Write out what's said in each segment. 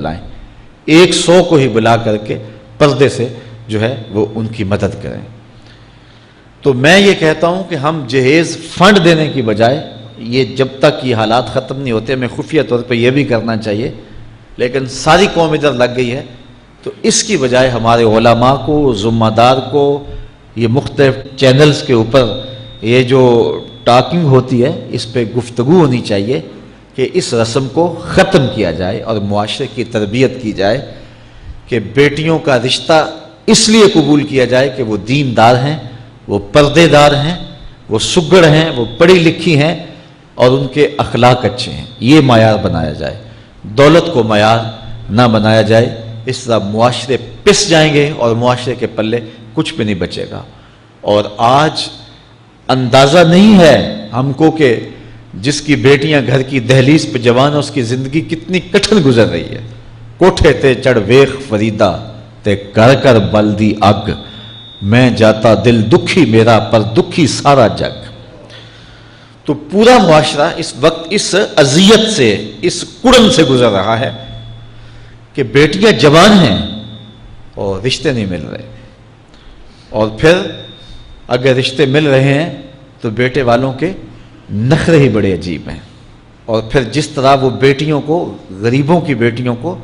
لائیں، 100 کو ہی بلا کر کے پردے سے جو ہے وہ ان کی مدد کریں۔ تو میں یہ کہتا ہوں کہ ہم جہیز فنڈ دینے کی بجائے، یہ جب تک یہ حالات ختم نہیں ہوتے، ہمیں خفیہ طور پہ یہ بھی کرنا چاہیے، لیکن ساری قوم ادھر لگ گئی ہے، تو اس کی بجائے ہمارے علماء کو، ذمہ دار کو، یہ مختلف چینلز کے اوپر یہ جو ٹاکنگ ہوتی ہے اس پہ گفتگو ہونی چاہیے کہ اس رسم کو ختم کیا جائے اور معاشرے کی تربیت کی جائے کہ بیٹیوں کا رشتہ اس لیے قبول کیا جائے کہ وہ دیندار ہیں، وہ پردے دار ہیں، وہ سگڑ ہیں، وہ پڑھی لکھی ہیں اور ان کے اخلاق اچھے ہیں، یہ معیار بنایا جائے، دولت کو معیار نہ بنایا جائے۔ اس طرح معاشرے پس جائیں گے اور معاشرے کے پلے کچھ بھی نہیں بچے گا۔ اور آج اندازہ نہیں ہے ہم کو کہ جس کی بیٹیاں گھر کی دہلیز پہ جوان ہے اس کی زندگی کتنی کٹھن گزر رہی ہے۔ کوٹھے تے چڑھ ویخ فریدا تے کر کر بلدی اگ، میں جاتا دل دکھی میرا پر دکھی سارا جگ۔ تو پورا معاشرہ اس وقت اس اذیت سے، اس کڑن سے گزر رہا ہے کہ بیٹیاں جوان ہیں اور رشتے نہیں مل رہے، اور پھر اگر رشتے مل رہے ہیں تو بیٹے والوں کے نخرے ہی بڑے عجیب ہیں، اور پھر جس طرح وہ بیٹیوں کو، غریبوں کی بیٹیوں کو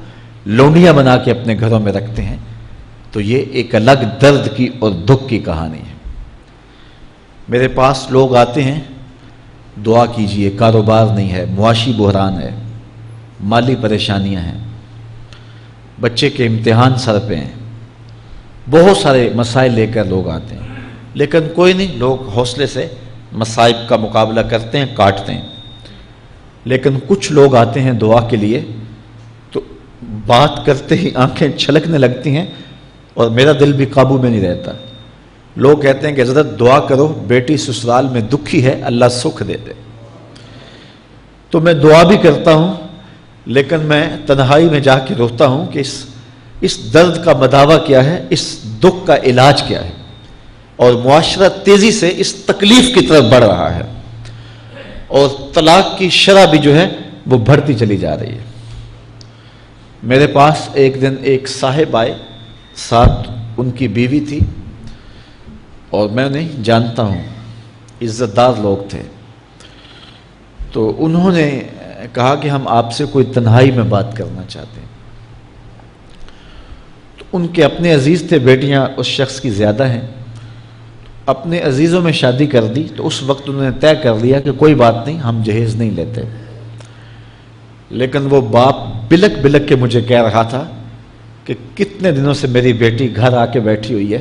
لونڈیاں بنا کے اپنے گھروں میں رکھتے ہیں، تو یہ ایک الگ درد کی اور دکھ کی کہانی ہے۔ میرے پاس لوگ آتے ہیں، دعا کیجئے، کاروبار نہیں ہے، معاشی بحران ہے، مالی پریشانیاں ہیں، بچے کے امتحان سر پہ ہیں، بہت سارے مسائل لے کر لوگ آتے ہیں، لیکن کوئی نہیں، لوگ حوصلے سے مصائب کا مقابلہ کرتے ہیں، کاٹتے ہیں۔ لیکن کچھ لوگ آتے ہیں دعا کے لیے تو بات کرتے ہی آنکھیں چھلکنے لگتی ہیں اور میرا دل بھی قابو میں نہیں رہتا۔ لوگ کہتے ہیں کہ حضرت دعا کرو، بیٹی سسرال میں دکھی ہے، اللہ سکھ دے دے۔ تو میں دعا بھی کرتا ہوں، لیکن میں تنہائی میں جا کے روتا ہوں کہ اس درد کا مداوع کیا ہے، اس دکھ کا علاج کیا ہے، اور معاشرہ تیزی سے اس تکلیف کی طرف بڑھ رہا ہے، اور طلاق کی شرح بھی جو ہے وہ بڑھتی چلی جا رہی ہے۔ میرے پاس ایک دن ایک صاحب آئے، ساتھ ان کی بیوی تھی، اور میں انہیں جانتا ہوں، عزت دار لوگ تھے۔ تو انہوں نے کہا کہ ہم آپ سے کوئی تنہائی میں بات کرنا چاہتے ہیں۔ تو ان کے اپنے عزیز تھے، بیٹیاں اس شخص کی زیادہ ہیں، اپنے عزیزوں میں شادی کر دی، تو اس وقت انہوں نے طے کر لیا کہ کوئی بات نہیں، ہم جہیز نہیں لیتے۔ لیکن وہ باپ بلک بلک کے مجھے کہہ رہا تھا کہ کتنے دنوں سے میری بیٹی گھر آ کے بیٹھی ہوئی ہے،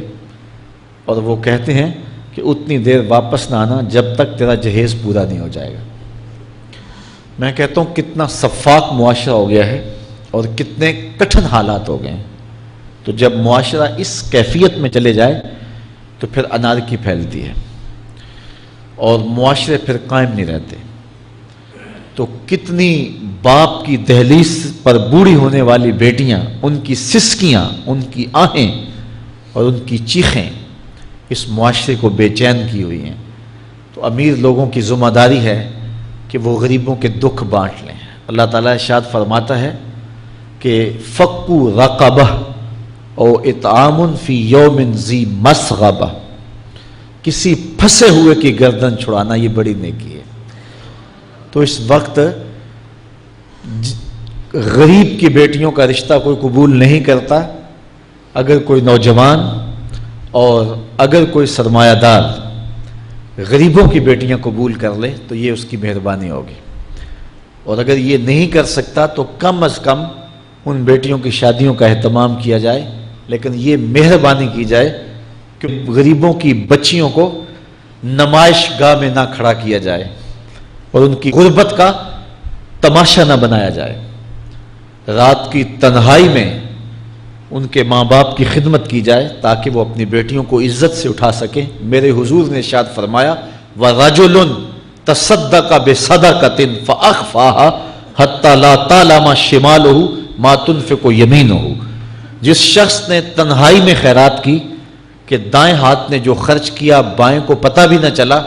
اور وہ کہتے ہیں کہ اتنی دیر واپس نہ آنا جب تک تیرا جہیز پورا نہیں ہو جائے گا۔ میں کہتا ہوں کتنا صفاق معاشرہ ہو گیا ہے اور کتنے کٹھن حالات ہو گئے ہیں۔ تو جب معاشرہ اس کیفیت میں چلے جائے تو پھر انارکی پھیلتی ہے اور معاشرے پھر قائم نہیں رہتے۔ تو کتنی باپ کی دہلیز پر بوڑھی ہونے والی بیٹیاں، ان کی سسکیاں، ان کی آہیں اور ان کی چیخیں اس معاشرے کو بے چین کی ہوئی ہیں۔ تو امیر لوگوں کی ذمہ داری ہے کہ وہ غریبوں کے دکھ بانٹ لیں۔ اللہ تعالیٰ ارشاد فرماتا ہے کہ فَقُّ رَقَبَةٍ او اطعام فی یوم ذی مسغبہ، کسی پھنسے ہوئے کی گردن چھڑانا یہ بڑی نیکی ہے۔ تو اس وقت غریب کی بیٹیوں کا رشتہ کوئی قبول نہیں کرتا۔ اگر کوئی نوجوان اور اگر کوئی سرمایہ دار غریبوں کی بیٹیاں قبول کر لے تو یہ اس کی مہربانی ہوگی، اور اگر یہ نہیں کر سکتا تو کم از کم ان بیٹیوں کی شادیوں کا اہتمام کیا جائے، لیکن یہ مہربانی کی جائے کہ غریبوں کی بچیوں کو نمائش گاہ میں نہ کھڑا کیا جائے اور ان کی غربت کا تماشا نہ بنایا جائے۔ رات کی تنہائی میں ان کے ماں باپ کی خدمت کی جائے تاکہ وہ اپنی بیٹیوں کو عزت سے اٹھا سکیں۔ میرے حضور نے ارشاد فرمایا وَرَجُلٌ تَصَدَّقَ بِصَدَقَةٍ فَأَخْفَاهَا حَتَّى لَا تَعْلَمَ شِمَالُهُ مَا تُنْفِقُ يَمِينُهُ، جس شخص نے تنہائی میں خیرات کی کہ دائیں ہاتھ نے جو خرچ کیا بائیں کو پتہ بھی نہ چلا،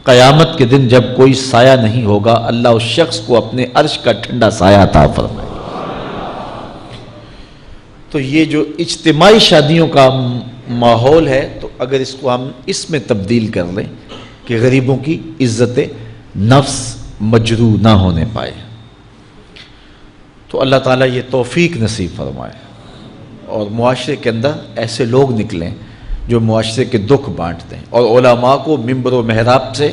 قیامت کے دن جب کوئی سایہ نہیں ہوگا اللہ اس شخص کو اپنے عرش کا ٹھنڈا سایہ عطا فرمائے۔ تو یہ جو اجتماعی شادیوں کا ماحول ہے، تو اگر اس کو ہم اس میں تبدیل کر لیں کہ غریبوں کی عزت نفس مجروح نہ ہونے پائے، تو اللہ تعالیٰ یہ توفیق نصیب فرمائے اور معاشرے کے اندر ایسے لوگ نکلیں جو معاشرے کے دکھ بانٹتے ہیں۔ اور علماء کو ممبر و محراب سے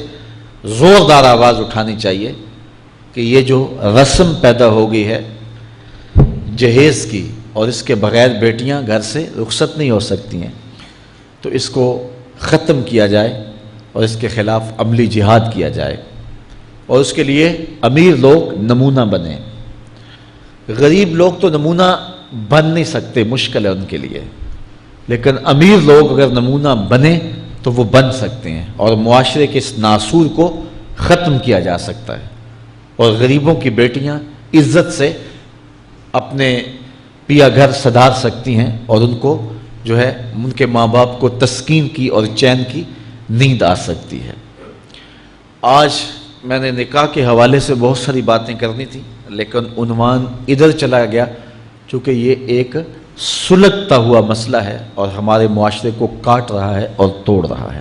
زوردار آواز اٹھانی چاہیے کہ یہ جو رسم پیدا ہو گئی ہے جہیز کی، اور اس کے بغیر بیٹیاں گھر سے رخصت نہیں ہو سکتی ہیں، تو اس کو ختم کیا جائے اور اس کے خلاف عملی جہاد کیا جائے، اور اس کے لیے امیر لوگ نمونہ بنیں۔ غریب لوگ تو نمونہ بن نہیں سکتے، مشکل ہے ان کے لیے، لیکن امیر لوگ اگر نمونہ بنیں تو وہ بن سکتے ہیں، اور معاشرے کے اس ناسور کو ختم کیا جا سکتا ہے، اور غریبوں کی بیٹیاں عزت سے اپنے پیا گھر سدھار سکتی ہیں، اور ان کو جو ہے ان کے ماں باپ کو تسکین کی اور چین کی نیند آ سکتی ہے۔ آج میں نے نکاح کے حوالے سے بہت ساری باتیں کرنی تھی، لیکن عنوان ادھر چلا گیا، چونکہ یہ ایک سلگتا ہوا مسئلہ ہے اور ہمارے معاشرے کو کاٹ رہا ہے اور توڑ رہا ہے۔